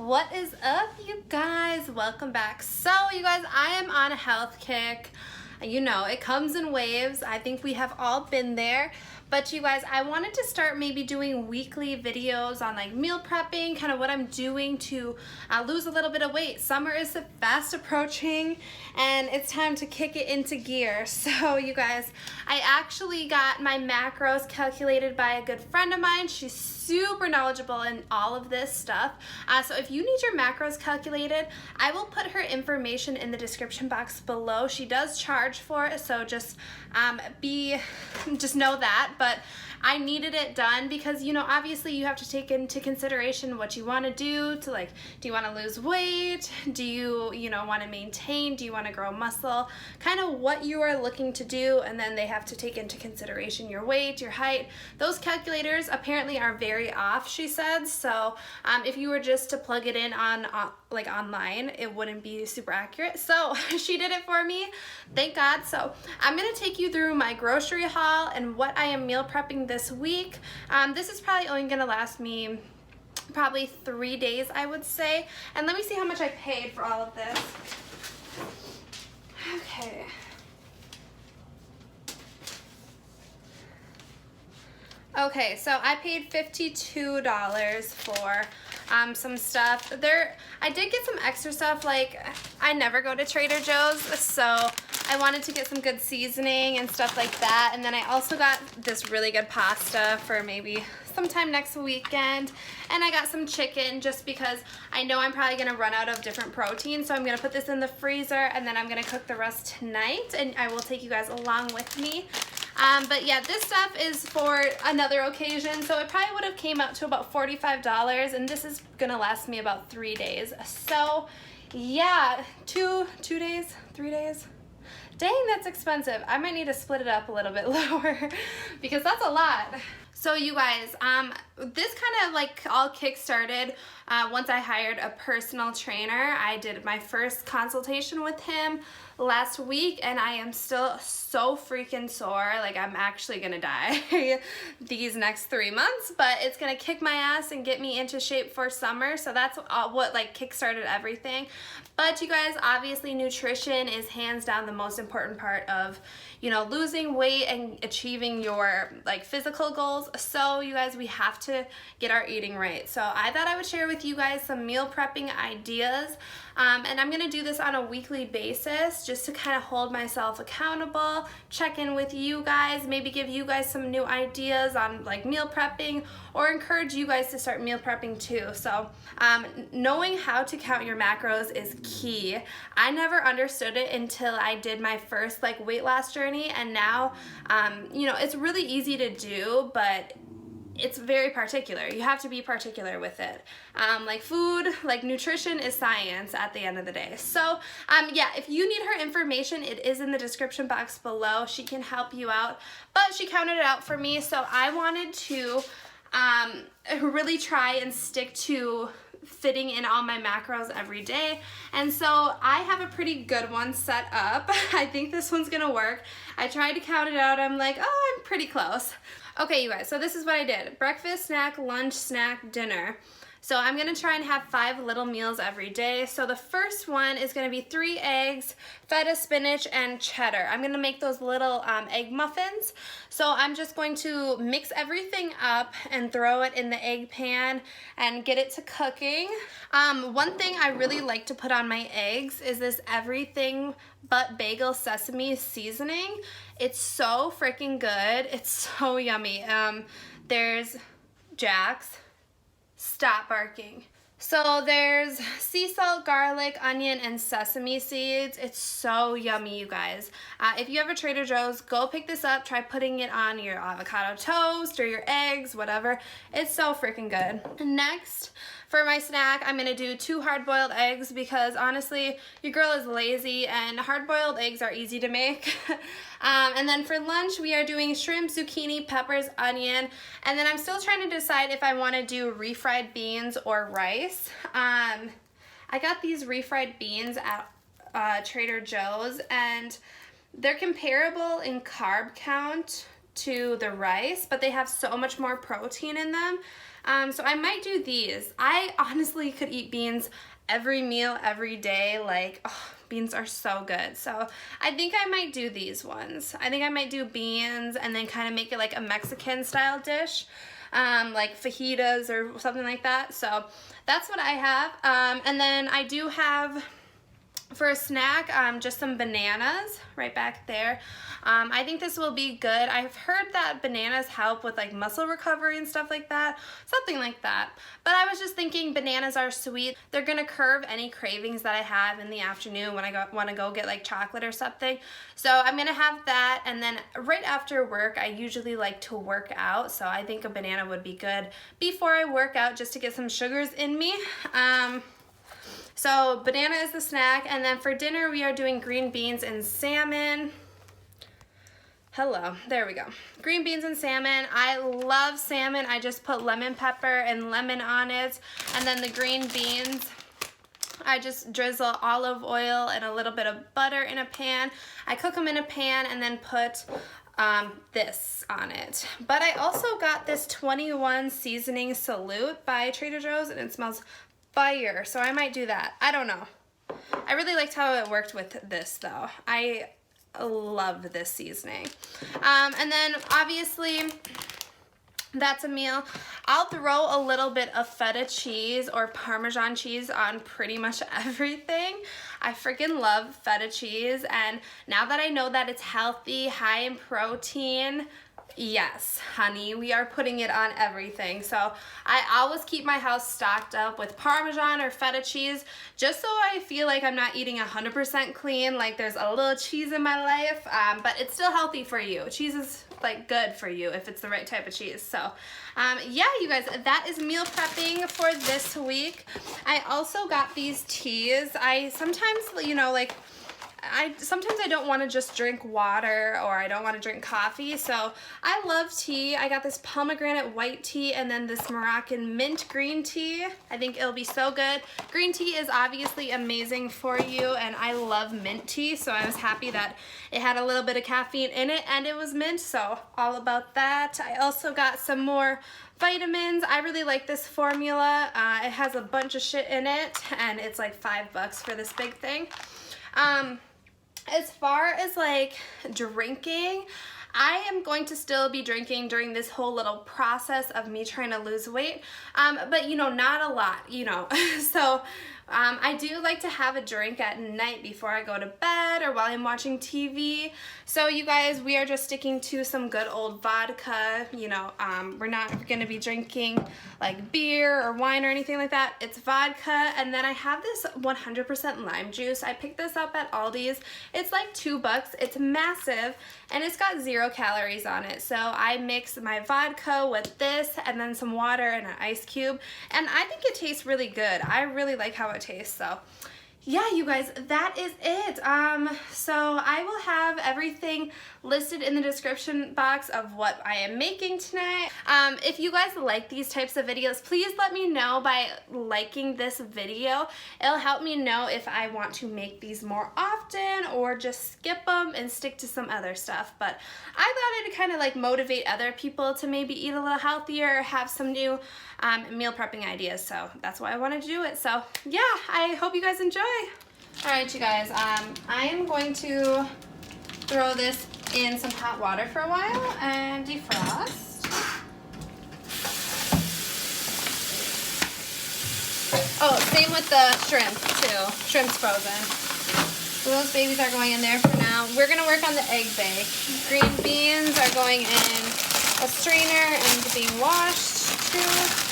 What is up, you guys? Welcome back. So you guys, I am on a health kick. You know, it comes in waves. I think we have all been there. But you guys, I wanted to start maybe doing weekly videos on like meal prepping, kind of what I'm doing to lose a little bit of weight. Summer is fast approaching and it's time to kick it into gear. So you guys, I actually got my macros calculated by a good friend of mine. She's super knowledgeable in all of this stuff. So if you need your macros calculated, I will put her information in the description box below. She does charge for it, so just know that. But I needed it done because, you know, obviously you have to take into consideration what you want to do to, like, do you want to lose weight? Do you know, want to maintain? Do you want to grow muscle? Kind of what you are looking to do, and then they have to take into consideration your weight, your height. Those calculators apparently are very off, she said, so if you were just to plug it in on like online, it wouldn't be super accurate. So she did it for me, thank God. So I'm gonna take you through my grocery haul and what I am meal prepping this week. This is probably only gonna last me probably 3 days, I would say. And let me see how much I paid for all of this. Okay. Okay, so I paid $52 for some stuff. I did get some extra stuff, like I never go to Trader Joe's, so I wanted to get some good seasoning and stuff like that. And then I also got this really good pasta for maybe sometime next weekend. And I got some chicken just because I know I'm probably gonna run out of different proteins, so I'm gonna put this in the freezer and then I'm gonna cook the rest tonight, and I will take you guys along with me. But yeah, this stuff is for another occasion, so it probably would have came out to about $45, and this is gonna last me about 3 days. So yeah, 2 days, 3 days. Dang, that's expensive. I might need to split it up a little bit lower because that's a lot. So you guys, this kind of like all kick-started once I hired a personal trainer. I did my first consultation with him last week, and I am still so freaking sore. Like, I'm actually gonna die these next 3 months, but it's gonna kick my ass and get me into shape for summer. So that's what like kick-started everything. But you guys, obviously nutrition is hands down the most important part of, you know, losing weight and achieving your like physical goals. So you guys, we have to get our eating right. So I thought I would share with you guys some meal prepping ideas. And I'm gonna do this on a weekly basis just to kind of hold myself accountable, check in with you guys, maybe give you guys some new ideas on like meal prepping, or encourage you guys to start meal prepping too. So knowing how to count your macros is key. I never understood it until I did my first like weight loss journey, and now you know, it's really easy to do, but it's very particular. You have to be particular with it. Like food, like nutrition is science at the end of the day. So yeah, if you need her information, it is in the description box below. She can help you out, but she counted it out for me. So I wanted to really try and stick to fitting in all my macros every day, and so I have a pretty good one set up. I think this one's gonna work. I tried to count it out. I'm like, oh, I'm pretty close. Okay, you guys, so this is what I did. Breakfast, snack, lunch, snack, dinner. So I'm gonna try and have 5 little meals every day. So the first one is gonna be 3 eggs, feta, spinach, and cheddar. I'm gonna make those little egg muffins. So I'm just going to mix everything up and throw it in the egg pan and get it to cooking. One thing I really like to put on my eggs is this everything but bagel sesame seasoning. It's so freaking good. It's so yummy. There's Jack's. Stop barking. So there's sea salt, garlic, onion, and sesame seeds. It's so yummy, you guys. If you have a Trader Joe's, go pick this up. Try putting it on your avocado toast or your eggs, whatever. It's so freaking good. Next, for my snack, I'm gonna do 2 hard-boiled eggs because honestly, your girl is lazy and hard-boiled eggs are easy to make. And then for lunch, we are doing shrimp, zucchini, peppers, onion, and then I'm still trying to decide if I wanna do refried beans or rice. I got these refried beans at Trader Joe's, and they're comparable in carb count to the rice, but they have so much more protein in them. So I might do these. I honestly could eat beans every meal, every day. Like, oh, beans are so good. So I think I might do these ones. I think I might do beans and then kind of make it like a Mexican style dish, like fajitas or something like that. So that's what I have. And then I do have, for a snack, just some bananas right back there. I think this will be good. I've heard that bananas help with like muscle recovery and stuff like that, something like that. But I was just thinking bananas are sweet. They're gonna curb any cravings that I have in the afternoon when I want to go get like chocolate or something. So I'm gonna have that, and then right after work, I usually like to work out. So I think a banana would be good before I work out, just to get some sugars in me. So banana is the snack, and then for dinner we are doing green beans and salmon. Hello, there we go. Green beans and salmon. I love salmon. I just put lemon pepper and lemon on it, and then the green beans, I just drizzle olive oil and a little bit of butter in a pan. I cook them in a pan and then put this on it. But I also got this 21 seasoning salute by Trader Joe's, and it smells fire, so I might do that. I don't know. I really liked how it worked with this though. I love this seasoning. And then obviously that's a meal. I'll throw a little bit of feta cheese or Parmesan cheese on pretty much everything. I freaking love feta cheese, and now that I know that it's healthy, high in protein, yes, honey, we are putting it on everything. So I always keep my house stocked up with Parmesan or feta cheese, just so I feel like I'm not eating 100% clean, like there's a little cheese in my life, but it's still healthy for you. Cheese is like good for you if it's the right type of cheese. So yeah, you guys, that is meal prepping for this week. I also got these teas. I sometimes, you know, like sometimes I don't want to just drink water, or I don't want to drink coffee, so I love tea. I got this pomegranate white tea and then this Moroccan mint green tea. I think it'll be so good. Green tea is obviously amazing for you, and I love mint tea, so I was happy that it had a little bit of caffeine in it and it was mint, so all about that. I also got some more vitamins. I really like this formula. It has a bunch of shit in it, and it's like $5 for this big thing. As far as like drinking, I am going to still be drinking during this whole little process of me trying to lose weight, but you know, not a lot, you know. So I do like to have a drink at night before I go to bed or while I'm watching TV. So you guys, we are just sticking to some good old vodka, you know. We're not going to be drinking like beer or wine or anything like that. It's vodka. And then I have this 100% lime juice. I picked this up at Aldi's. It's like $2. It's massive, and it's got 0 calories on it. So I mix my vodka with this and then some water and an ice cube, and I think it tastes really good. I really like how it tastes. So yeah, you guys, that is it. So I will have everything listed in the description box of what I am making tonight. If you guys like these types of videos, please let me know by liking this video. It'll help me know if I want to make these more often or just skip them and stick to some other stuff. But I thought it'd kind of like motivate other people to maybe eat a little healthier or have some new meal prepping ideas. So that's why I wanted to do it. So yeah, I hope you guys enjoy. All right, you guys, I am going to throw this in some hot water for a while and defrost. Oh, same with the shrimp too. Shrimp's frozen. So those babies are going in there for now. We're gonna work on the egg bake. Green beans are going in a strainer and being washed too.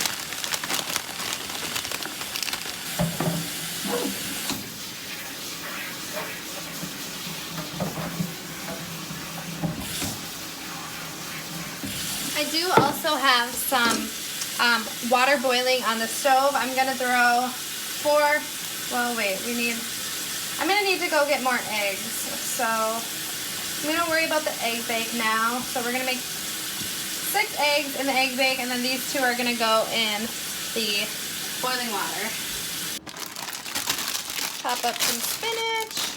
I do also have some water boiling on the stove. I'm gonna throw I'm gonna need to go get more eggs. So I'm gonna worry about the egg bake now. So we're gonna make 6 eggs in the egg bake, and then these 2 are gonna go in the boiling water. Chop up some spinach.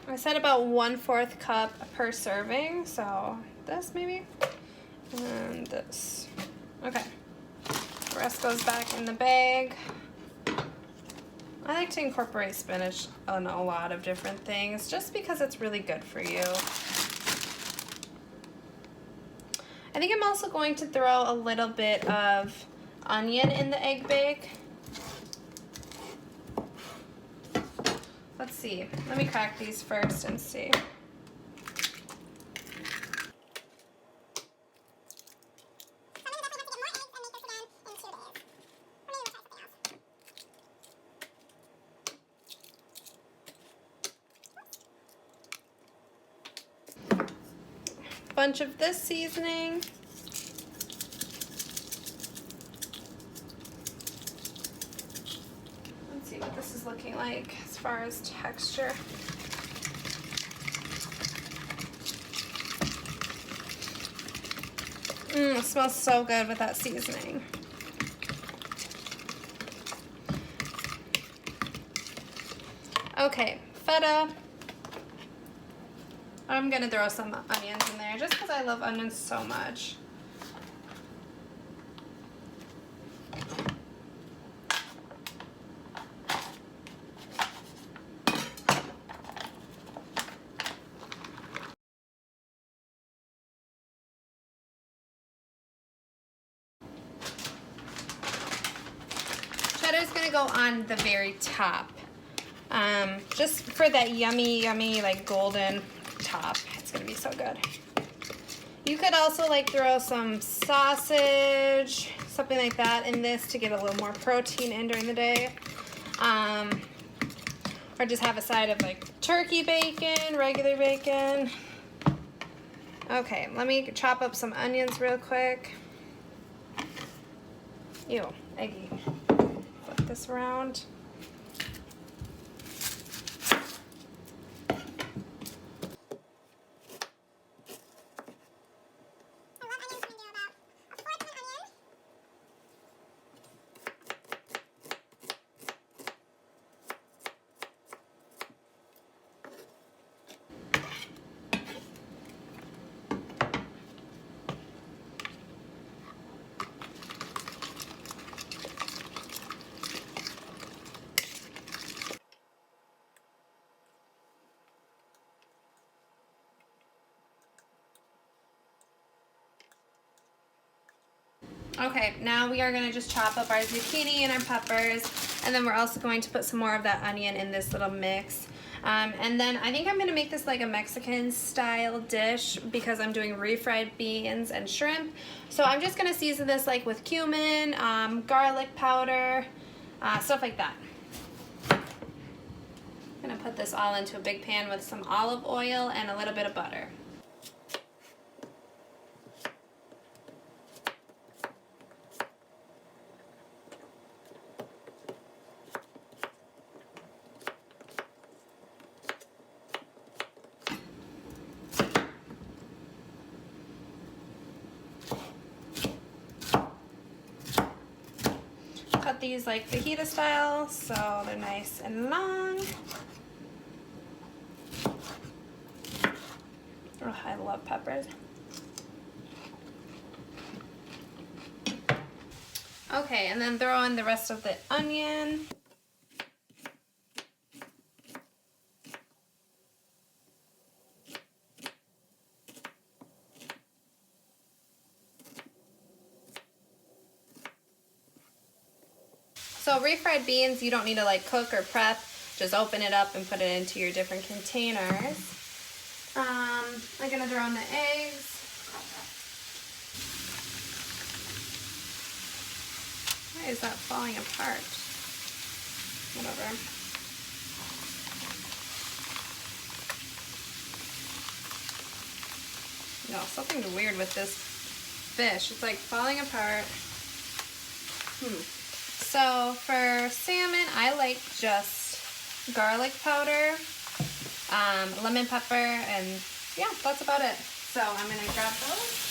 I said about 1/4 cup per serving, so this maybe, and this. Okay, the rest goes back in the bag. I like to incorporate spinach on a lot of different things just because it's really good for you. I think I'm also going to throw a little bit of onion in the egg bag. Let's see. Let me crack these first and see. Bunch of this seasoning. Let's see what this is looking like as far as texture. It smells so good with that seasoning. Okay, feta. I'm gonna throw some onions in there just because I love onions so much. Cheddar's gonna go on the very top, just for that yummy, yummy, like golden top. It's gonna be so good. You could also like throw some sausage, something like that in this to get a little more protein in during the day. Or just have a side of like turkey bacon, regular bacon. Okay, let me chop up some onions real quick. Ew, eggy. Flip this around. Okay, now we are gonna just chop up our zucchini and our peppers, and then we're also going to put some more of that onion in this little mix. And then I think I'm gonna make this like a Mexican style dish because I'm doing refried beans and shrimp. So I'm just gonna season this like with cumin, garlic powder, stuff like that. I'm gonna put this all into a big pan with some olive oil and a little bit of butter. Cut these like fajita style, so they're nice and long. Oh, I love peppers. Okay, and then throw in the rest of the onion. So refried beans, you don't need to like cook or prep. Just open it up and put it into your different containers. I'm gonna throw in the eggs. Why is that falling apart? Whatever. No, something's weird with this fish. It's like falling apart. So for salmon, I like just garlic powder, lemon pepper, and yeah, that's about it. So I'm gonna grab those.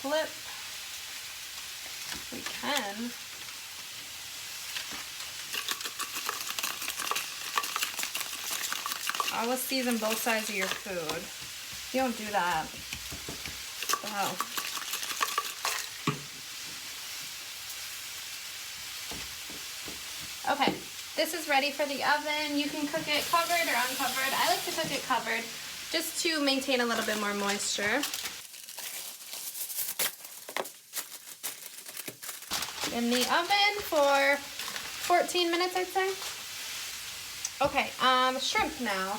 Flip. We can. Always season both sides of your food. You don't do that. Wow. Okay, this is ready for the oven. You can cook it covered or uncovered. I like to cook it covered just to maintain a little bit more moisture. In the oven for 14 minutes, I'd say. Okay, shrimp now.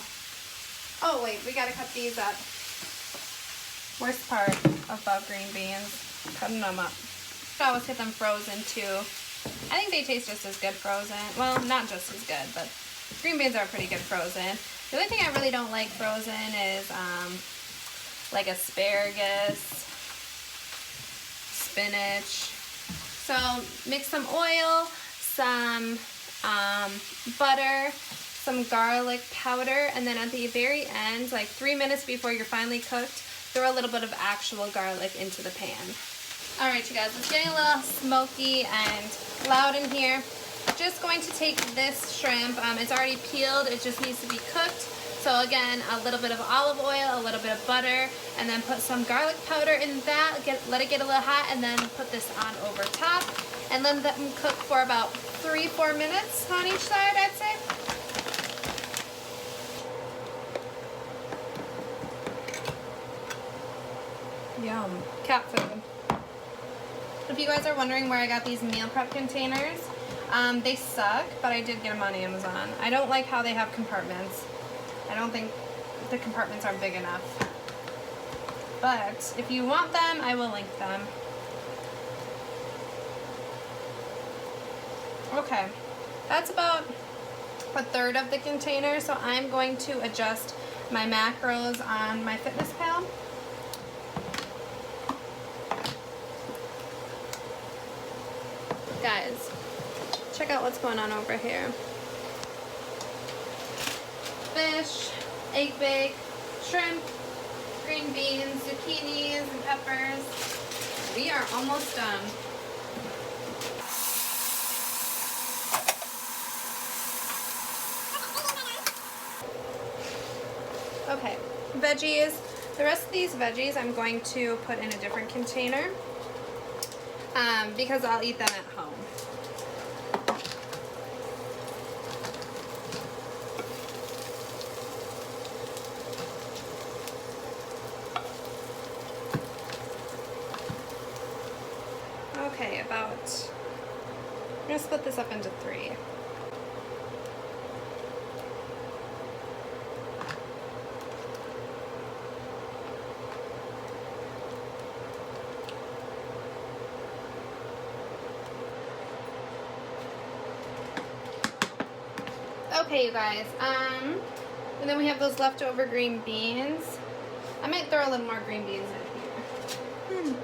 Oh wait, we gotta cut these up. Worst part about green beans, cutting them up. I always get them frozen too. I think they taste just as good frozen. Well, not just as good, but green beans are pretty good frozen. The only thing I really don't like frozen is like asparagus, spinach. So mix some oil, some butter, some garlic powder, and then at the very end, like 3 minutes before you're finally cooked, throw a little bit of actual garlic into the pan. All right, you guys, it's getting a little smoky and loud in here. Just going to take this shrimp. It's already peeled. It just needs to be cooked. So again, a little bit of olive oil, a little bit of butter, and then put some garlic powder in that. Let it get a little hot, and then put this on over top. And let them cook for about 3-4 minutes on each side, I'd say. Yum. Cat food. If you guys are wondering where I got these meal prep containers, they suck, but I did get them on Amazon. I don't like how they have compartments. I don't think the compartments are big enough. But if you want them, I will link them. Okay, that's about a third of the container, so I'm going to adjust my macros on my fitness pal. Guys, check out what's going on over here. Fish, egg bake, shrimp, green beans, zucchinis, and peppers. We are almost done. Okay, veggies. The rest of these veggies I'm going to put in a different container because I'll eat them at home. Okay, I'm gonna split this up into 3. Okay, you guys, and then we have those leftover green beans. I might throw a little more green beans in here.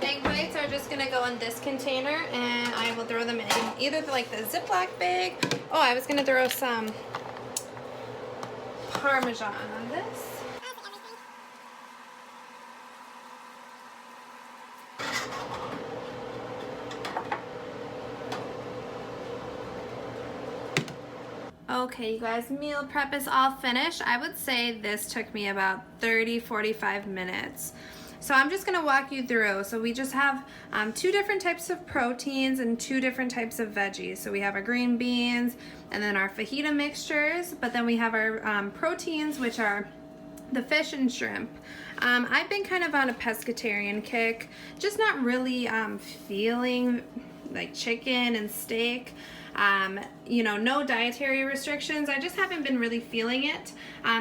Egg whites are just gonna go in this container, and I will throw them in either like the Ziploc bag. Oh, I was gonna throw some Parmesan on this. Okay, you guys, meal prep is all finished. I would say this took me about 30-45 minutes. So I'm just gonna walk you through. So we just have 2 different types of proteins and 2 different types of veggies. So we have our green beans and then our fajita mixtures, but then we have our proteins, which are the fish and shrimp. I've been kind of on a pescatarian kick, just not really feeling like chicken and steak. You know, no dietary restrictions. I just haven't been really feeling it.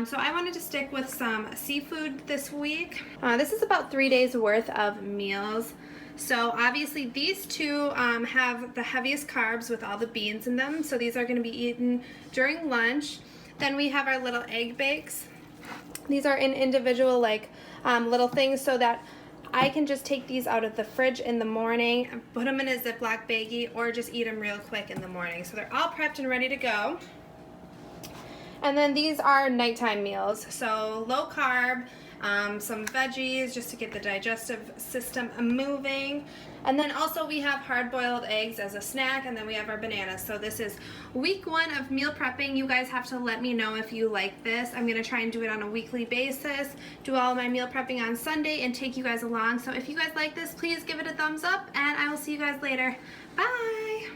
So I wanted to stick with some seafood this week. This is about 3 days worth of meals. So obviously these 2 have the heaviest carbs with all the beans in them. So these are going to be eaten during lunch. Then we have our little egg bakes. These are in individual like little things so that I can just take these out of the fridge in the morning and put them in a Ziploc baggie or just eat them real quick in the morning. So they're all prepped and ready to go. And then these are nighttime meals. So low carb, some veggies just to get the digestive system moving. And then also we have hard-boiled eggs as a snack, and then we have our bananas. So this is week 1 of meal prepping. You guys have to let me know if you like this. I'm gonna try and do it on a weekly basis, do all my meal prepping on Sunday, and take you guys along. So if you guys like this, please give it a thumbs up, and I will see you guys later. Bye!